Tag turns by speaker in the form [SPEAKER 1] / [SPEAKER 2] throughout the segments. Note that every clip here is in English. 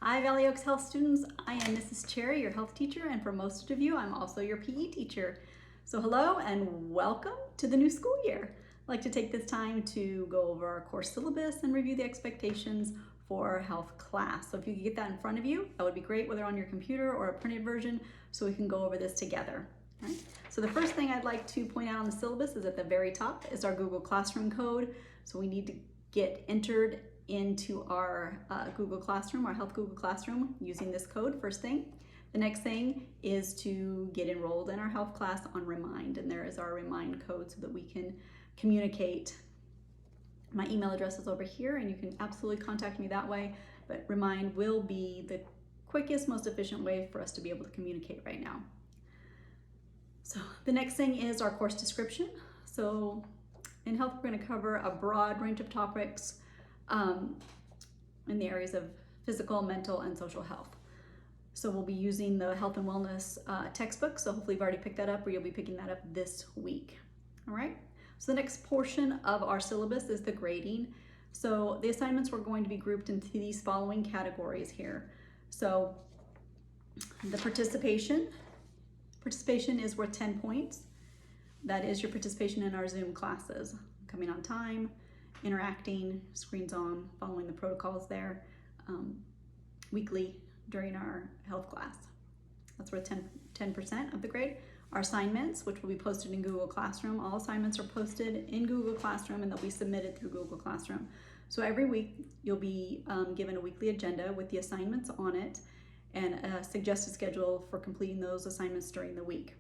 [SPEAKER 1] Hi Valley Oaks Health students, I am Mrs. Cherry, your health teacher, and for most of you, I'm also your PE teacher. So hello and welcome to the new school year. I'd like to take this time to go over our course syllabus and review the expectations for our health class. So if you could get that in front of you, that would be great, whether on your computer or a printed version, so we can go over this together. All right? So the first thing I'd like to point out on the syllabus is at the very top is our Google Classroom code. So we need to get entered into our Google Classroom, our Health Google Classroom, using this code, first thing. The next thing is to get enrolled in our health class on Remind, and there is our Remind code so that we can communicate. My email address is over here, and you can absolutely contact me that way, but Remind will be the quickest, most efficient way for us to be able to communicate right now. So the next thing is our course description. So in health, we're going to cover a broad range of topics in the areas of physical, mental, and social health. So we'll be using the health and wellness textbook. So hopefully you've already picked that up, or you'll be picking that up this week. All right. So the next portion of our syllabus is the grading. So the assignments were going to be grouped into these following categories here. So the participation is worth 10 points. That is your participation in our Zoom classes, coming on time, interacting, screens on, following the protocols there, weekly during our health class. That's worth 10% of the grade. Our assignments, which will be posted in Google Classroom. All assignments are posted in Google Classroom and they'll be submitted through Google Classroom. So every week you'll be given a weekly agenda with the assignments on it and a suggested schedule for completing those assignments during the week.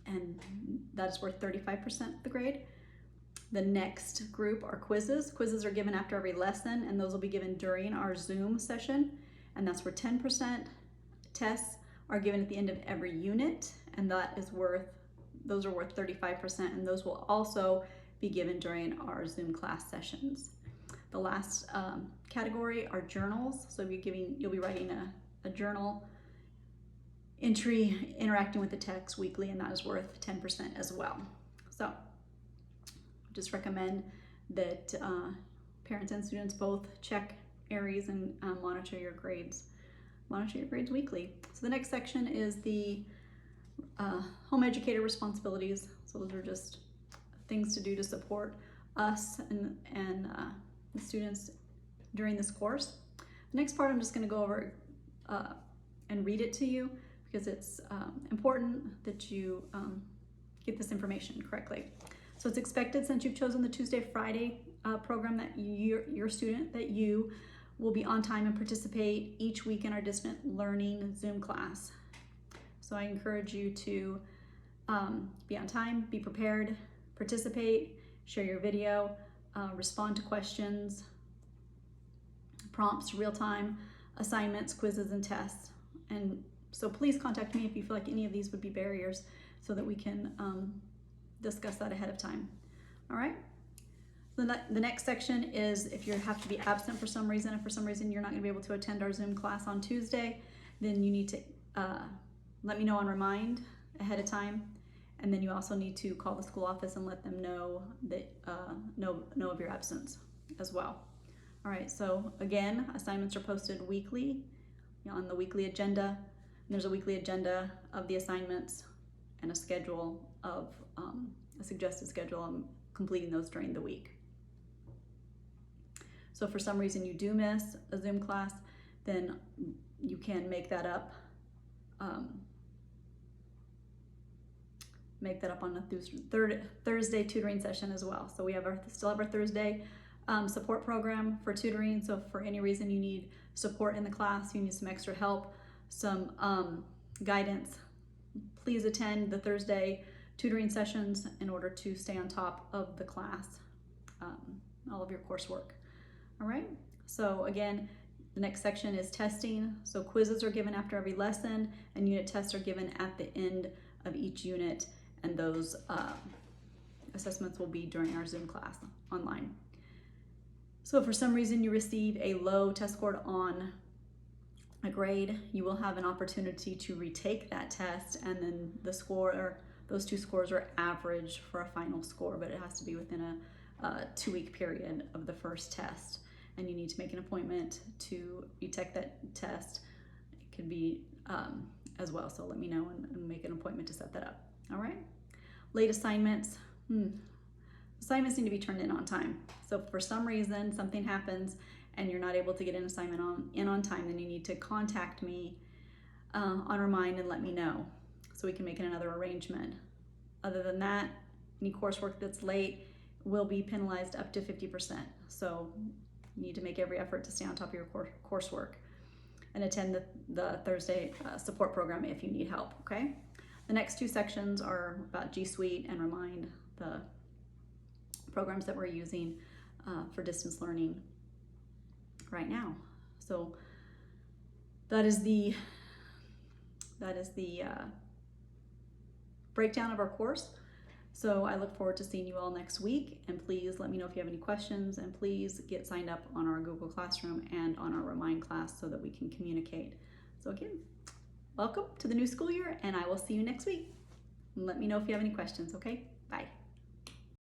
[SPEAKER 1] And that is worth 35% of the grade. The next group are quizzes. Quizzes are given after every lesson, and those will be given during our Zoom session, and that's worth 10%. Tests are given at the end of every unit, and those are worth 35%, and those will also be given during our Zoom class sessions. The last category are journals. So you'll be writing a journal entry interacting with the text weekly, and that is worth 10% as well. So just recommend that parents and students both check ARIES and monitor your grades weekly. So the next section is the home educator responsibilities. So those are just things to do to support us and the students during this course. The next part I'm just going to go over and read it to you, because it's important that you get this information correctly. So it's expected, since you've chosen the Tuesday-Friday program, that your student, that you will be on time and participate each week in our distant learning Zoom class. So I encourage you to be on time, be prepared, participate, share your video, respond to questions, prompts, real-time assignments, quizzes, and tests. And so please contact me if you feel like any of these would be barriers, so that we can discuss that ahead of time. All right. The next section is if you have to be absent for some reason, if for some reason you're not going to be able to attend our Zoom class on Tuesday, then you need to let me know on Remind ahead of time, and then you also need to call the school office and let them know that know of your absence as well. All right. So again, assignments are posted weekly on the weekly agenda. And there's a weekly agenda of the assignments and a schedule of a suggested schedule on completing those during the week. So if for some reason you do miss a Zoom class, then you can make that up. Make that up on a Thursday tutoring session as well. So we still have our Thursday support program for tutoring. So if for any reason you need support in the class, you need some extra help, some guidance, please attend the Thursday tutoring sessions in order to stay on top of the class, all of your coursework. All right. So again, the next section is testing. So quizzes are given after every lesson, and unit tests are given at the end of each unit, and those assessments will be during our Zoom class online. So if for some reason you receive a low test score on a grade, you will have an opportunity to retake that test, and then those two scores are averaged for a final score, but it has to be within a 2-week period of the first test. and you need to make an appointment to retake that test, it could be as well. So let me know and make an appointment to set that up. All right. Late assignments. Assignments need to be turned in on time. So if for some reason something happens and you're not able to get an assignment on time, then you need to contact me on Remind and let me know so we can make another arrangement. Other than that, any coursework that's late will be penalized up to 50%. So you need to make every effort to stay on top of your coursework and attend the Thursday support program if you need help, okay? The next two sections are about G Suite and Remind, the programs that we're using for distance learning right now. So that is the breakdown of our course. So I look forward to seeing you all next week, and please let me know if you have any questions, and please get signed up on our Google Classroom and on our Remind class so that we can communicate. So again, welcome to the new school year, and I will see you next week. Let me know if you have any questions, okay? Bye.